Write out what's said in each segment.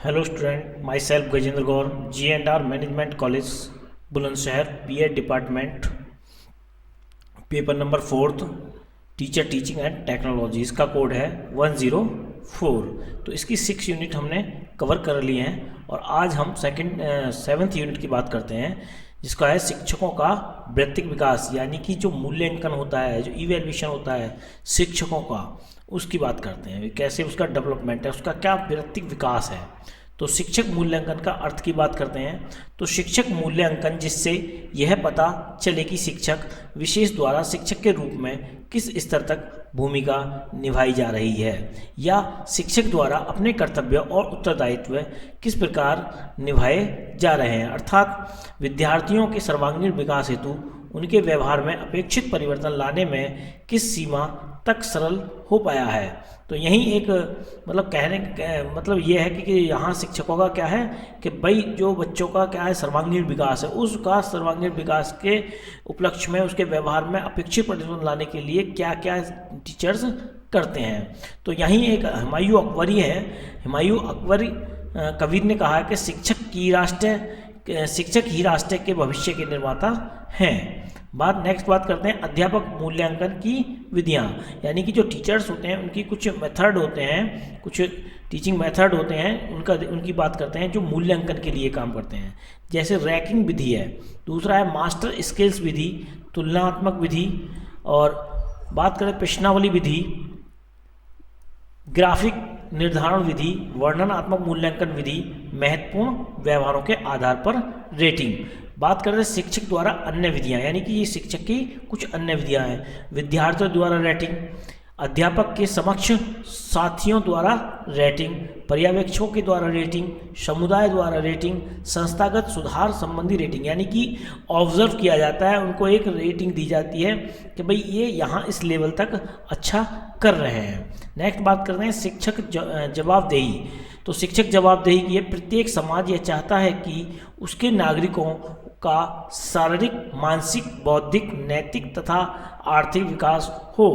Hello student, my self Gajendra Gaur, G&R management college Bulandshahr, B.Ed department, paper number 4th, teacher teaching and technology. इसका code है 104। तो इसकी 6 unit हमने cover कर लिए हैं और आज हम 7th यूनिट की बात करते हैं, जिसका है शिक्षकों का वृत्तिक विकास, यानी कि जो मूल्यांकन होता है, जो इवैल्यूएशन होता है शिक्षकों का, उसकी बात करते हैं। कैसे उसका डेवलपमेंट है, उसका क्या वृत्तिक विकास है। तो शिक्षक मूल्यांकन का अर्थ की बात करते हैं। तो शिक्षक मूल्यांकन, जिससे यह पता चले कि शिक्षक विशेष द्वारा शिक्षक के रूप में किस स्तर तक भूमिका निभाई जा रही है, या शिक्षक द्वारा अपने कर्तव्य और उत्तरदायित्व किस प्रकार निभाए जा रहे हैं, अर्थात विद्यार्थियों के सर्वांगीण विकास हेतु उनके व्यवहार में अपेक्षित परिवर्तन लाने में किस सीमा तक सरल हो पाया है। तो यही एक मतलब ये है कि यहाँ शिक्षकों का क्या है कि भाई जो बच्चों का क्या है सर्वांगीण विकास है, उसका सर्वांगीण विकास के उपलक्ष्य में उसके व्यवहार में अपेक्षित परिवर्तन लाने के लिए क्या क्या टीचर्स करते हैं। तो यहीं एक हुमायूं अकबरी है। हुमायूं अकबरी कबीर ने कहा कि शिक्षक ही राष्ट्र के भविष्य के निर्माता हैं। नेक्स्ट बात करते हैं अध्यापक मूल्यांकन की विधियां, यानी कि जो टीचर्स होते हैं उनकी कुछ मेथड होते हैं, कुछ टीचिंग मेथड होते हैं, उनकी बात करते हैं जो मूल्यांकन के लिए काम करते हैं। जैसे रैंकिंग विधि है, दूसरा है मास्टर स्किल्स विधि, तुलनात्मक विधि, और बात करें प्रश्नावली विधि, ग्राफिक निर्धारण विधि, वर्णनात्मक मूल्यांकन विधि, महत्वपूर्ण व्यवहारों के आधार पर रेटिंग। बात करते हैं शिक्षक द्वारा अन्य विधियां, यानी कि ये शिक्षक की कुछ अन्य विधियां हैं। विद्यार्थियों द्वारा रेटिंग, अध्यापक के समक्ष साथियों द्वारा रेटिंग, पर्यवेक्षकों के द्वारा रेटिंग, समुदाय द्वारा रेटिंग, संस्थागत सुधार संबंधी रेटिंग, यानी कि ऑब्जर्व किया जाता है, उनको एक रेटिंग दी जाती है कि भाई ये यहाँ इस लेवल तक अच्छा कर रहे हैं। नेक्स्ट बात करते हैं शिक्षक जवाबदेही। तो शिक्षक जवाबदेही की है, प्रत्येक समाज यह चाहता है कि उसके नागरिकों का शारीरिक, मानसिक, बौद्धिक, नैतिक तथा आर्थिक विकास हो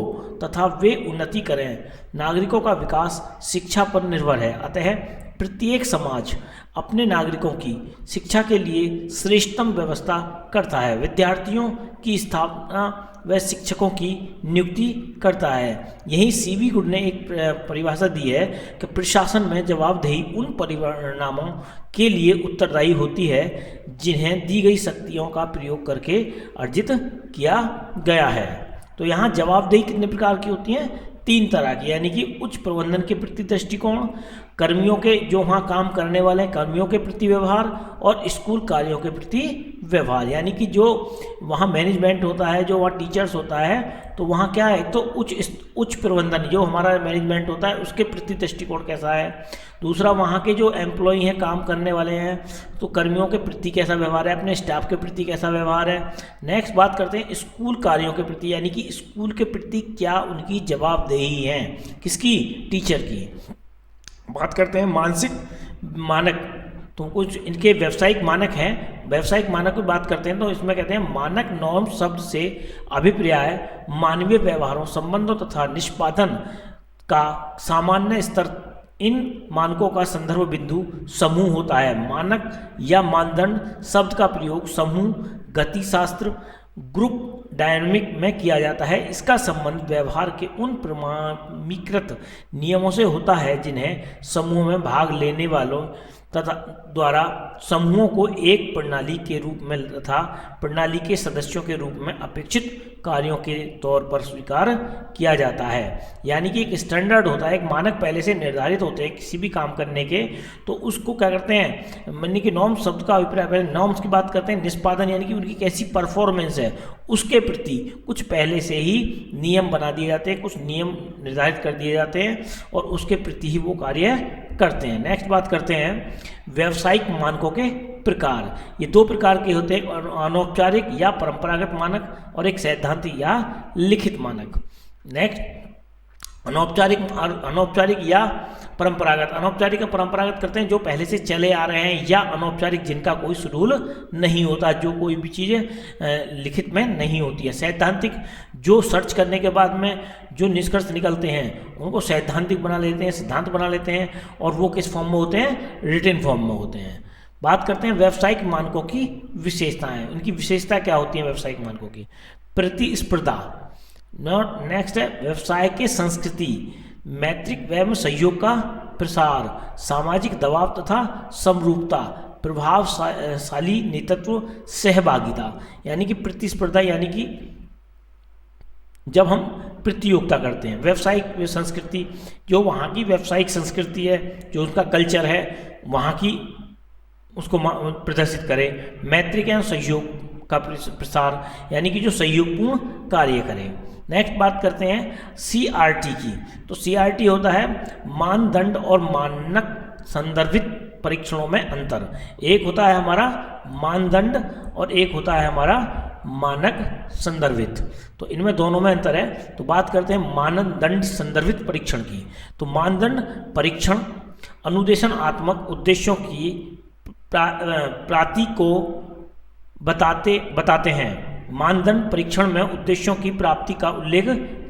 तथा वे उन्नति करें। नागरिकों का विकास शिक्षा पर निर्भर है, अतः प्रत्येक समाज अपने नागरिकों की शिक्षा के लिए श्रेष्ठतम व्यवस्था करता है। विद्यार्थियों की स्थापना व शिक्षकों की नियुक्ति करता है। यही सीवी गुड ने एक परिभाषा दी है कि प्रशासन में जवाबदेही उन परिणामों के लिए उत्तरदायी होती है जिन्हें दी गई शक्तियों का प्रयोग करके अर्जित किया गया है। तो यहाँ जवाबदेही कितने प्रकार की होती है? 3 तरह की, यानी कि उच्च प्रबंधन के प्रति दृष्टिकोण, कर्मियों के जो वहाँ काम करने वाले हैं कर्मियों के प्रति व्यवहार, और स्कूल कार्यों के प्रति व्यवहार, यानी कि जो वहाँ मैनेजमेंट होता है, जो वहाँ टीचर्स होता है, तो वहाँ क्या है, तो उच्च प्रबंधन जो हमारा मैनेजमेंट होता है उसके प्रति दृष्टिकोण कैसा है। दूसरा, वहाँ के जो एम्प्लॉई हैं, काम करने वाले हैं, तो कर्मियों के प्रति कैसा व्यवहार है, अपने स्टाफ के प्रति कैसा व्यवहार है। नेक्स्ट बात करते हैं स्कूल कार्यों के प्रति, यानी कि स्कूल के प्रति क्या उनकी जवाबदेही है, किसकी? टीचर की। बात करते हैं मानसिक मानक। तो कुछ इनके व्यावसायिक मानक हैं। व्यावसायिक मानक की बात करते हैं तो इसमें कहते हैं मानक नॉर्म शब्द से अभिप्राय मानवीय व्यवहारों, संबंधों तथा निष्पादन का सामान्य स्तर। इन मानकों का संदर्भ बिंदु समूह होता है। मानक या मानदंड शब्द का प्रयोग समूह, गतिशास्त्र, ग्रुप डायनामिक में किया जाता है। इसका संबंध व्यवहार के उन प्रमाणीकृत नियमों से होता है जिन्हें समूह में भाग लेने वालों तथा द्वारा समूहों को एक प्रणाली के रूप में तथा प्रणाली के सदस्यों के रूप में अपेक्षित कार्यों के तौर पर स्वीकार किया जाता है। यानी कि एक स्टैंडर्ड होता है, एक मानक पहले से निर्धारित होते हैं किसी भी काम करने के, तो उसको क्या करते हैं, यानी कि नॉर्म शब्द का अभिप्राय, पहले नॉर्म्स की बात करते हैं। निष्पादन यानी कि उनकी कैसी परफॉर्मेंस है, उसके प्रति कुछ पहले से ही नियम बना दिए जाते हैं, कुछ नियम निर्धारित कर दिए जाते हैं और उसके प्रति ही वो कार्य करते हैं। नेक्स्ट बात करते हैं व्यावसायिक मानकों के प्रकार। ये 2 प्रकार के होते हैं, अनौपचारिक या परंपरागत मानक और एक सैद्धांतिक या लिखित मानक। नेक्स्ट अनौपचारिक या परंपरागत। अनौपचारिक और परंपरागत करते हैं जो पहले से चले आ रहे हैं, या अनौपचारिक जिनका कोई शेड्यूल नहीं होता, जो कोई भी चीज़ें लिखित में नहीं होती है। सैद्धांतिक जो सर्च करने के बाद में जो निष्कर्ष निकलते हैं उनको सैद्धांतिक बना लेते हैं, सिद्धांत बना लेते हैं, और वो किस फॉर्म में होते हैं? रिटन फॉर्म में होते हैं। बात करते हैं व्यावसायिक मानकों की विशेषताएं। उनकी विशेषता क्या होती है व्यावसायिक मानकों की? प्रतिस्पर्धा। नेक्स्ट है व्यवसाय के संस्कृति, मैत्रिक एवं सहयोग का प्रसार, सामाजिक दबाव तथा समरूपता, प्रभावशाली नेतृत्व, सहभागिता। यानी कि प्रतिस्पर्धा यानी कि जब हम प्रतियोगिता करते हैं। व्यावसायिक संस्कृति, जो वहाँ की व्यावसायिक संस्कृति है, जो उनका कल्चर है, वहाँ की उसको प्रदर्शित करें। मैत्रिक एवं सहयोग का प्रसार, यानी कि जो सहयोगपूर्ण कार्य करें। नेक्स्ट बात करते हैं CRT की। तो CRT होता है मानदंड और मानक संदर्भित परीक्षणों में अंतर। एक होता है हमारा मानदंड और एक होता है हमारा मानक संदर्भित। तो इनमें दोनों में अंतर है। तो बात करते हैं मानदंड संदर्भित परीक्षण की। तो मानदंड परीक्षण अनुदेशनात्मक उद्देश्यों की प्राप्ति को बताते हैं। मानदंड परीक्षण में उद्देश्यों की प्राप्ति का उल्लेख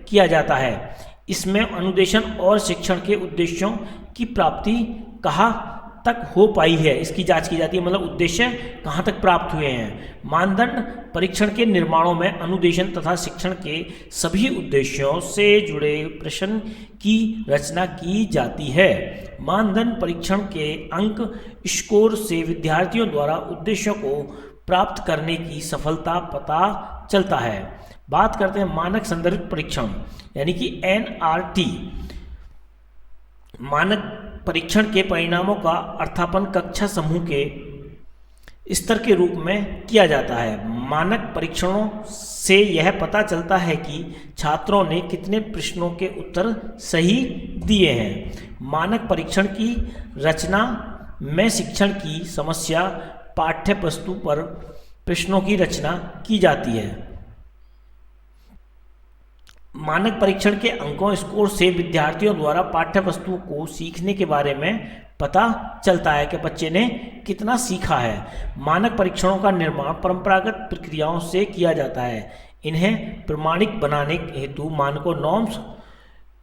किया जाता है। इसमें अनुदेशन और शिक्षण के उद्देश्यों की प्राप्ति कहाँ तक हो पाई है, इसकी जांच की जाती है। मतलब उद्देश्य कहाँ तक प्राप्त हुए हैं। मानदंड परीक्षण के निर्माणों में अनुदेशन तथा शिक्षण के सभी उद्देश्यों से जुड़े प्रश्न की रचना की जाती है। मानदंड परीक्षण के अंक स्कोर से विद्यार्थियों द्वारा उद्देश्यों को प्राप्त करने की सफलता पता चलता है। बात करते हैं मानक संदर्भित परीक्षण यानी कि NRT। मानक परीक्षण के परिणामों का अर्थापन कक्षा समूह के स्तर के रूप में किया जाता है। मानक परीक्षणों से यह पता चलता है कि छात्रों ने कितने प्रश्नों के उत्तर सही दिए हैं। मानक परीक्षण की रचना में शिक्षण की समस्या, पाठ्य वस्तु पर प्रश्नों की रचना की जाती है। मानक परीक्षण के अंकों स्कोर से विद्यार्थियों द्वारा पाठ्य वस्तु को सीखने के बारे में पता चलता है कि बच्चे ने कितना सीखा है। मानक परीक्षणों का निर्माण परंपरागत प्रक्रियाओं से किया जाता है। इन्हें प्रमाणिक बनाने हेतु मानकों नॉर्म्स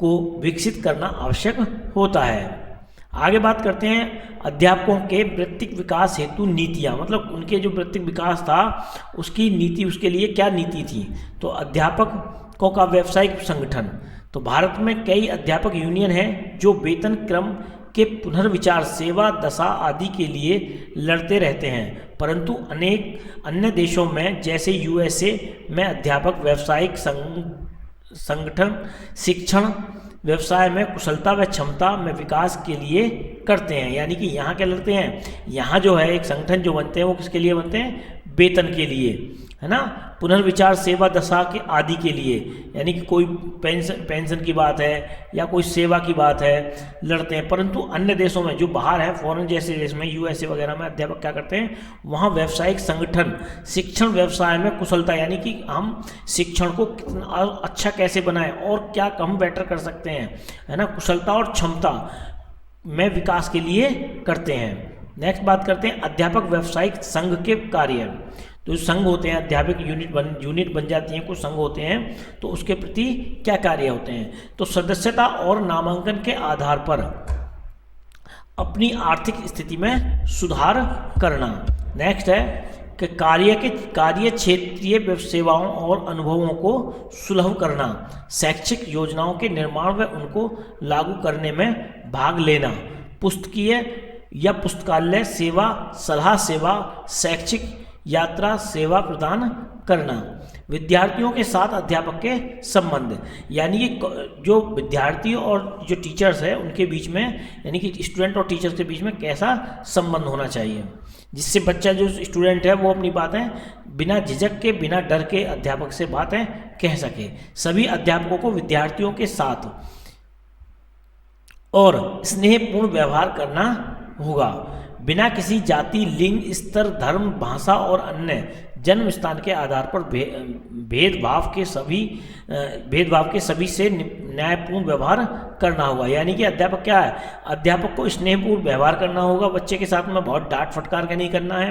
को विकसित करना आवश्यक होता है। आगे बात करते हैं अध्यापकों के वृत्तिक विकास हेतु नीतियाँ। मतलब उनके जो वृत्तिक विकास था उसकी नीति, उसके लिए क्या नीति थी। तो अध्यापकों का व्यावसायिक संगठन। तो भारत में कई अध्यापक यूनियन हैं जो वेतन क्रम के पुनर्विचार, सेवा दशा आदि के लिए लड़ते रहते हैं। परंतु अनेक अन्य देशों में जैसे USA में अध्यापक व्यावसायिक संगठन शिक्षण व्यवसाय में कुशलता व क्षमता में विकास के लिए करते हैं। यानी कि यहाँ क्या लड़ते हैं, यहाँ जो है एक संगठन जो बनते हैं वो किसके लिए बनते हैं? वेतन के लिए, है ना। पुनर्विचार सेवा दशा के आदि के लिए, यानी कि कोई पेंशन की बात है या कोई सेवा की बात है, लड़ते हैं। परंतु अन्य देशों में जो बाहर है, फॉरेन जैसे देश में, USA वगैरह में अध्यापक क्या करते हैं, वहाँ व्यावसायिक संगठन शिक्षण व्यवसाय में कुशलता, यानी कि हम शिक्षण को कितना अच्छा कैसे बनाएं और क्या हम बेटर कर सकते हैं, है ना, कुशलता और क्षमता में विकास के लिए करते हैं। नेक्स्ट बात करते हैं अध्यापक व्यावसायिक संघ के कार्य। तो संघ होते हैं, अध्यापक यूनिट बन जाती हैं, कुछ संघ होते हैं, तो उसके प्रति क्या कार्य होते हैं। तो सदस्यता और नामांकन के आधार पर अपनी आर्थिक स्थिति में सुधार करना। नेक्स्ट है कि कार्य क्षेत्रीय सेवाओं और अनुभवों को सुलभ करना, शैक्षिक योजनाओं के निर्माण व उनको लागू करने में भाग लेना, पुस्तकीय या पुस्तकालय सेवा, सलाह सेवा, शैक्षिक यात्रा सेवा प्रदान करना। विद्यार्थियों के साथ अध्यापक के संबंध, यानी कि जो विद्यार्थी और जो टीचर्स है उनके बीच में, यानी कि स्टूडेंट और टीचर्स के बीच में कैसा संबंध होना चाहिए, जिससे बच्चा जो स्टूडेंट है वो अपनी बातें बिना झिझक के, बिना डर के अध्यापक से बातें कह सके। सभी अध्यापकों को विद्यार्थियों के साथ और स्नेहपूर्ण व्यवहार करना होगा। बिना किसी जाति, लिंग, स्तर, धर्म, भाषा और अन्य जन्म स्थान के आधार पर भेदभाव के सभी से न्यायपूर्ण व्यवहार करना होगा। यानी कि अध्यापक क्या है, अध्यापक को स्नेहपूर्ण व्यवहार करना होगा बच्चे के साथ में, बहुत डांट फटकार के नहीं करना है,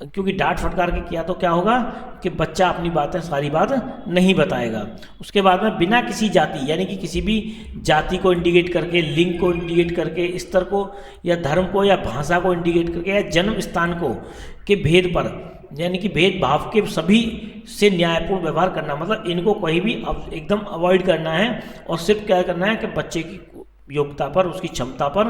क्योंकि डांट फटकार के किया तो क्या होगा कि बच्चा अपनी बातें सारी बात नहीं बताएगा। उसके बाद में बिना किसी जाति, यानी कि किसी भी जाति को इंडिकेट करके, लिंग को इंडिकेट करके, स्तर को या धर्म को या भाषा को इंडिकेट करके या जन्म स्थान को के भेद पर, यानी कि भेदभाव के सभी से न्यायपूर्ण व्यवहार करना, मतलब इनको कहीं भी एकदम अवॉइड करना है और सिर्फ क्या करना है कि बच्चे की योग्यता पर, उसकी क्षमता पर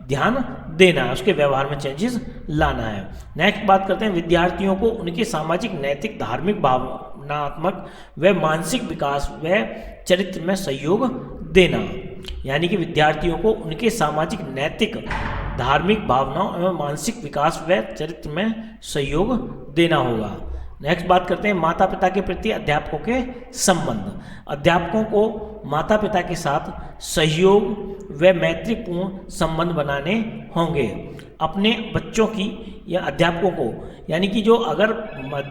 ध्यान देना है, उसके व्यवहार में चेंजेस लाना है। नेक्स्ट बात करते हैं विद्यार्थियों को उनके सामाजिक, नैतिक, धार्मिक, भावनात्मक व मानसिक विकास व चरित्र में सहयोग देना। यानी कि विद्यार्थियों को उनके सामाजिक, नैतिक, धार्मिक, भावनाओं एवं मानसिक विकास व चरित्र में सहयोग देना होगा। नेक्स्ट बात करते हैं माता पिता के प्रति अध्यापकों के संबंध। अध्यापकों को माता पिता के साथ सहयोग व मैत्रीपूर्ण संबंध बनाने होंगे। अपने बच्चों की या अध्यापकों को, यानी कि जो अगर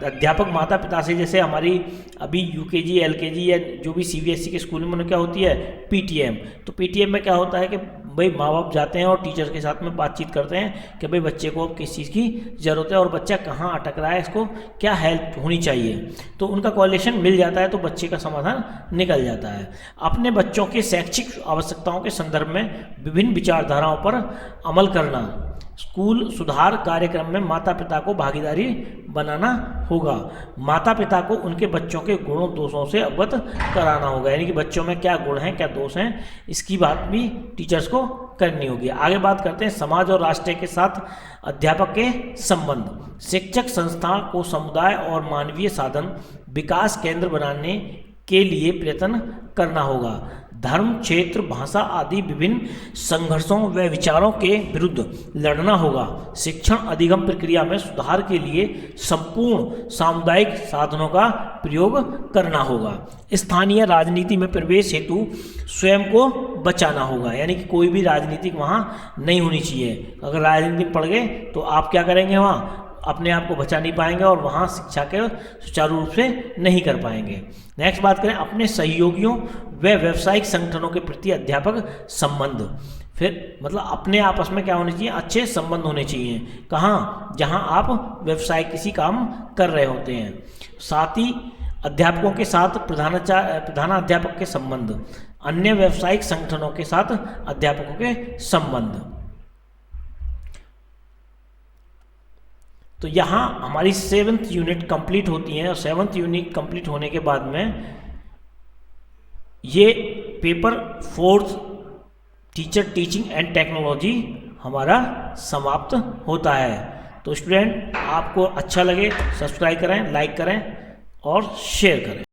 अध्यापक माता पिता से, जैसे हमारी अभी यूकेजी, एलकेजी या जो भी सीबीएसई के स्कूल में क्या होती है, पीटीएम, तो पीटीएम में क्या होता है कि भाई माँ बाप जाते हैं और टीचर के साथ में बातचीत करते हैं कि भाई बच्चे को अब किस चीज़ की ज़रूरत है और बच्चा कहाँ अटक रहा है, इसको क्या हेल्प होनी चाहिए, तो उनका कोऑर्डिनेशन मिल जाता है तो बच्चे का समाधान निकल जाता है। अपने बच्चों के शैक्षिक आवश्यकताओं के संदर्भ में विभिन्न विचारधाराओं पर अमल करना। स्कूल सुधार कार्यक्रम में माता पिता को भागीदारी बनाना होगा। माता पिता को उनके बच्चों के गुणों दोषों से अवगत कराना होगा, यानी कि बच्चों में क्या गुण हैं, क्या दोष हैं, इसकी बात भी टीचर्स को करनी होगी। आगे बात करते हैं समाज और राष्ट्र के साथ अध्यापक के संबंध। शिक्षक संस्था को समुदाय और मानवीय साधन विकास केंद्र बनाने के लिए प्रयत्न करना होगा। धर्म, क्षेत्र, भाषा आदि विभिन्न संघर्षों व विचारों के विरुद्ध लड़ना होगा। शिक्षण अधिगम प्रक्रिया में सुधार के लिए संपूर्ण सामुदायिक साधनों का प्रयोग करना होगा। स्थानीय राजनीति में प्रवेश हेतु स्वयं को बचाना होगा, यानी कि कोई भी राजनीतिक वहाँ नहीं होनी चाहिए। अगर राजनीति में पड़ गए तो आप क्या करेंगे, वहाँ अपने आप को बचा नहीं पाएंगे और वहाँ शिक्षा के सुचारू रूप से नहीं कर पाएंगे। नेक्स्ट बात करें अपने सहयोगियों व व्यावसायिक संगठनों के प्रति अध्यापक संबंध। फिर मतलब अपने आपस में क्या होने चाहिए, अच्छे संबंध होने चाहिए। कहाँ, जहाँ आप व्यवसाय किसी काम कर रहे होते हैं। साथ ही अध्यापकों के साथ प्रधानाध्यापक के संबंध, अन्य व्यावसायिक संगठनों के साथ अध्यापकों के संबंध। तो यहाँ हमारी 7th यूनिट कंप्लीट होती है और 7th यूनिट कंप्लीट होने के बाद में ये paper 4th teacher teaching and technology हमारा समाप्त होता है। तो स्टूडेंट आपको अच्छा लगे सब्सक्राइब करें, लाइक करें और शेयर करें।